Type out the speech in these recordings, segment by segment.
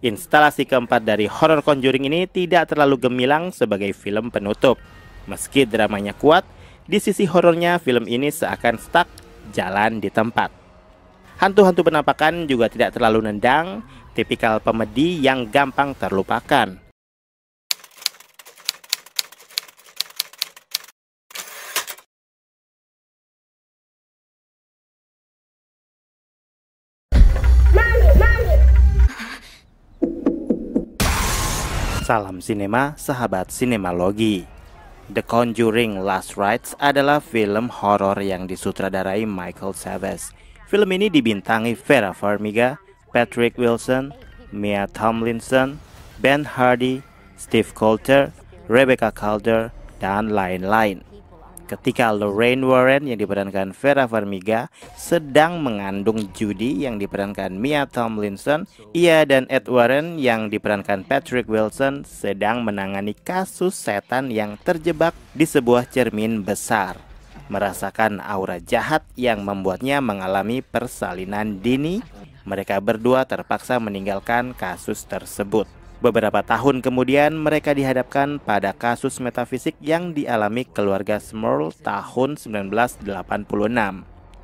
Instalasi keempat dari horror Conjuring ini tidak terlalu gemilang sebagai film penutup. Meski dramanya kuat, di sisi horornya film ini seakan stuck jalan di tempat. Hantu-hantu penampakan juga tidak terlalu nendang, tipikal komedi yang gampang terlupakan. Salam sinema, sahabat sinemalogi. The Conjuring Last Rites adalah film horor yang disutradarai Michael Savage. Film ini dibintangi Vera Farmiga, Patrick Wilson, Mia Tomlinson, Ben Hardy, Steve Coulter, Rebecca Calder, dan lain-lain. Ketika Lorraine Warren yang diperankan Vera Farmiga sedang mengandung Judy yang diperankan Mia Tomlinson, ia dan Ed Warren yang diperankan Patrick Wilson sedang menangani kasus setan yang terjebak di sebuah cermin besar. Merasakan aura jahat yang membuatnya mengalami persalinan dini, mereka berdua terpaksa meninggalkan kasus tersebut. Beberapa tahun kemudian mereka dihadapkan pada kasus metafisik yang dialami keluarga Smurl tahun 1986.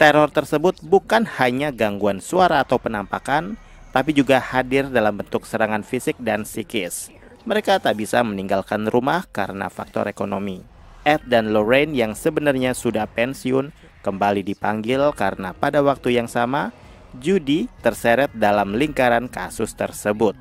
Teror tersebut bukan hanya gangguan suara atau penampakan, tapi juga hadir dalam bentuk serangan fisik dan psikis. Mereka tak bisa meninggalkan rumah karena faktor ekonomi. Ed dan Lorraine yang sebenarnya sudah pensiun kembali dipanggil karena pada waktu yang sama Judy terseret dalam lingkaran kasus tersebut.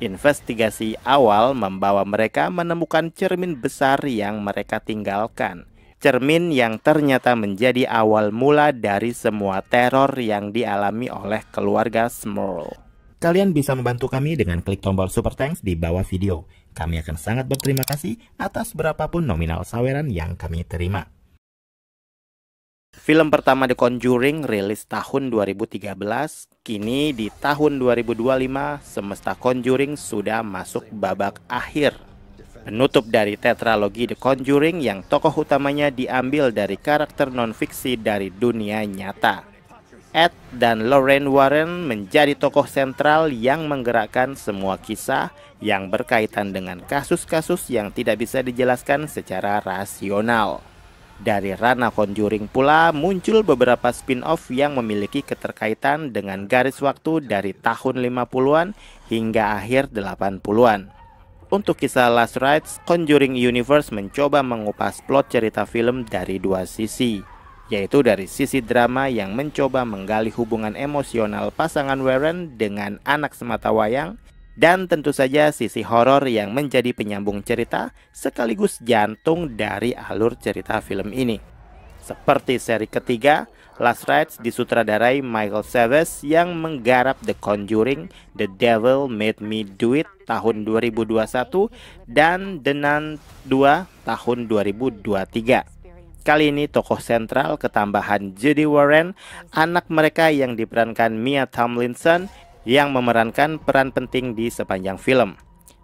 Investigasi awal membawa mereka menemukan cermin besar yang mereka tinggalkan. Cermin yang ternyata menjadi awal mula dari semua teror yang dialami oleh keluarga Smurl. Kalian bisa membantu kami dengan klik tombol super thanks di bawah video. Kami akan sangat berterima kasih atas berapapun nominal saweran yang kami terima. Film pertama The Conjuring rilis tahun 2013, kini di tahun 2025 semesta Conjuring sudah masuk babak akhir. Penutup dari tetralogi The Conjuring yang tokoh utamanya diambil dari karakter non-fiksi dari dunia nyata. Ed dan Lorraine Warren menjadi tokoh sentral yang menggerakkan semua kisah yang berkaitan dengan kasus-kasus yang tidak bisa dijelaskan secara rasional. Dari ranah Conjuring pula muncul beberapa spin-off yang memiliki keterkaitan dengan garis waktu dari tahun 50-an hingga akhir 80-an. Untuk kisah Last Rites, Conjuring Universe mencoba mengupas plot cerita film dari dua sisi, yaitu dari sisi drama yang mencoba menggali hubungan emosional pasangan Warren dengan anak sematawayang, dan tentu saja sisi horor yang menjadi penyambung cerita sekaligus jantung dari alur cerita film ini. Seperti seri ketiga, Last Rites disutradarai Michael Savage yang menggarap The Conjuring, The Devil Made Me Do It tahun 2021 dan The Nun 2 tahun 2023. Kali ini tokoh sentral ketambahan Judy Warren, anak mereka yang diperankan Mia Tomlinson yang memerankan peran penting di sepanjang film.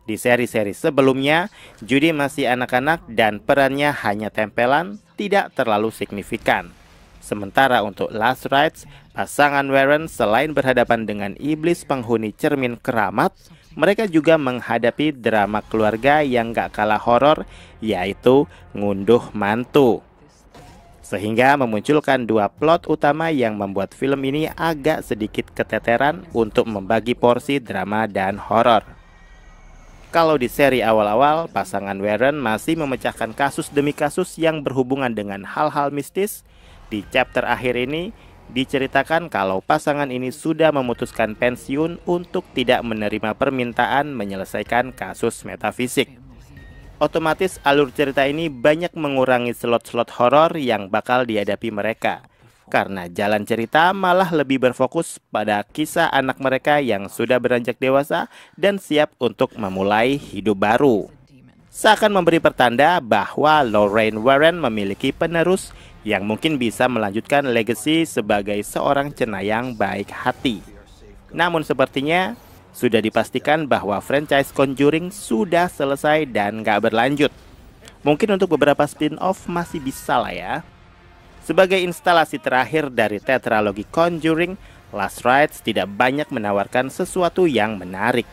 Di seri-seri sebelumnya, Judy masih anak-anak dan perannya hanya tempelan, tidak terlalu signifikan. Sementara untuk Last Rites, pasangan Warren selain berhadapan dengan iblis penghuni cermin keramat, mereka juga menghadapi drama keluarga yang gak kalah horor, yaitu ngunduh mantu. Sehingga memunculkan dua plot utama yang membuat film ini agak sedikit keteteran untuk membagi porsi drama dan horor. Kalau di seri awal-awal, pasangan Warren masih memecahkan kasus demi kasus yang berhubungan dengan hal-hal mistis. Di chapter akhir ini, diceritakan kalau pasangan ini sudah memutuskan pensiun untuk tidak menerima permintaan menyelesaikan kasus metafisik. Otomatis alur cerita ini banyak mengurangi slot-slot horor yang bakal dihadapi mereka. Karena jalan cerita malah lebih berfokus pada kisah anak mereka yang sudah beranjak dewasa dan siap untuk memulai hidup baru. Seakan memberi pertanda bahwa Lorraine Warren memiliki penerus yang mungkin bisa melanjutkan legasi sebagai seorang cenayang baik hati. Namun sepertinya sudah dipastikan bahwa franchise Conjuring sudah selesai dan gak berlanjut. Mungkin untuk beberapa spin-off masih bisa lah ya. Sebagai instalasi terakhir dari tetralogi Conjuring, Last Rites tidak banyak menawarkan sesuatu yang menarik.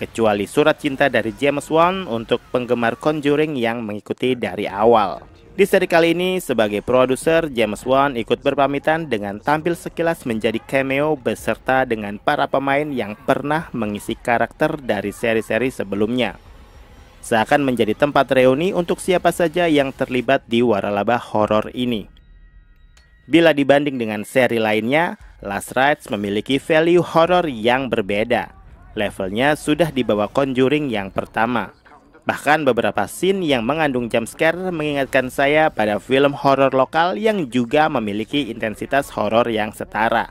kecuali Surat Cinta dari James Wan untuk penggemar Conjuring yang mengikuti dari awal. Di seri kali ini, sebagai produser, James Wan ikut berpamitan dengan tampil sekilas menjadi cameo beserta dengan para pemain yang pernah mengisi karakter dari seri-seri sebelumnya. Seakan menjadi tempat reuni untuk siapa saja yang terlibat di waralaba horor ini. Bila dibanding dengan seri lainnya, Last Rites memiliki value horor yang berbeda. Levelnya sudah di bawah Conjuring yang pertama. Bahkan beberapa scene yang mengandung jump scare mengingatkan saya pada film horor lokal yang juga memiliki intensitas horor yang setara.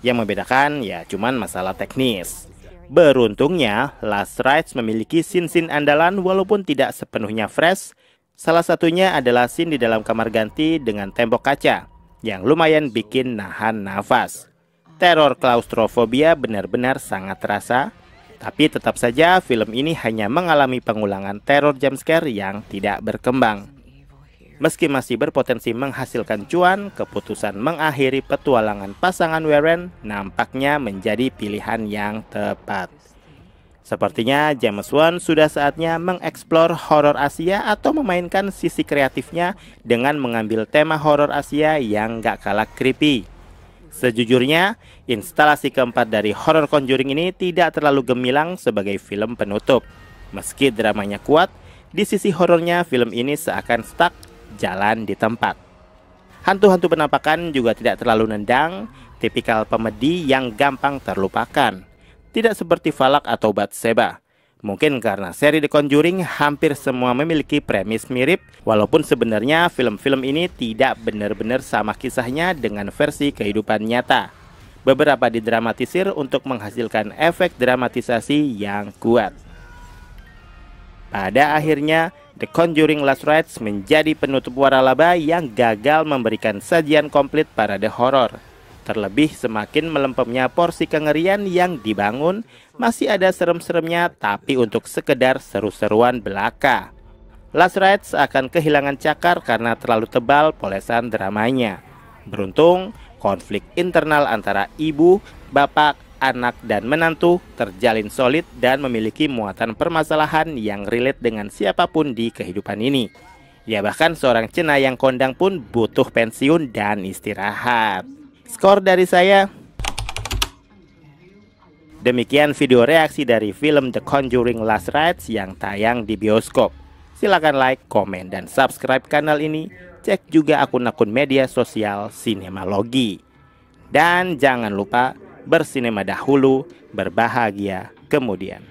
Yang membedakan ya cuman masalah teknis. Beruntungnya, Last Rites memiliki scene-scene andalan walaupun tidak sepenuhnya fresh. Salah satunya adalah scene di dalam kamar ganti dengan tembok kaca yang lumayan bikin nahan nafas. Teror klaustrofobia benar-benar sangat terasa. Tapi tetap saja film ini hanya mengalami pengulangan teror jumpscare yang tidak berkembang. Meski masih berpotensi menghasilkan cuan, keputusan mengakhiri petualangan pasangan Warren nampaknya menjadi pilihan yang tepat. Sepertinya James Wan sudah saatnya mengeksplor horor Asia atau memainkan sisi kreatifnya dengan mengambil tema horor Asia yang gak kalah creepy. Sejujurnya, instalasi keempat dari horror Conjuring ini tidak terlalu gemilang sebagai film penutup. Meski dramanya kuat, di sisi horornya film ini seakan stuck jalan di tempat. Hantu-hantu penampakan juga tidak terlalu nendang, tipikal komedi yang gampang terlupakan. Tidak seperti Falak atau Bathsheba. Mungkin karena seri The Conjuring hampir semua memiliki premis mirip, walaupun sebenarnya film-film ini tidak benar-benar sama kisahnya dengan versi kehidupan nyata. Beberapa didramatisir untuk menghasilkan efek dramatisasi yang kuat. Pada akhirnya, The Conjuring Last Rites menjadi penutup waralaba yang gagal memberikan sajian komplit parade horor. Terlebih semakin melempemnya porsi kengerian yang dibangun, masih ada serem-seremnya tapi untuk sekedar seru-seruan belaka. Last Rites akan kehilangan cakar karena terlalu tebal polesan dramanya. Beruntung, konflik internal antara ibu, bapak, anak, dan menantu terjalin solid dan memiliki muatan permasalahan yang relate dengan siapapun di kehidupan ini. Ya bahkan seorang cenayang kondang pun butuh pensiun dan istirahat. Skor dari saya. Demikian video reaksi dari film The Conjuring Last Rites yang tayang di bioskop. Silakan like, komen, dan subscribe kanal ini. Cek juga akun-akun media sosial Sinemalogi. Dan jangan lupa bersinema dahulu, berbahagia kemudian.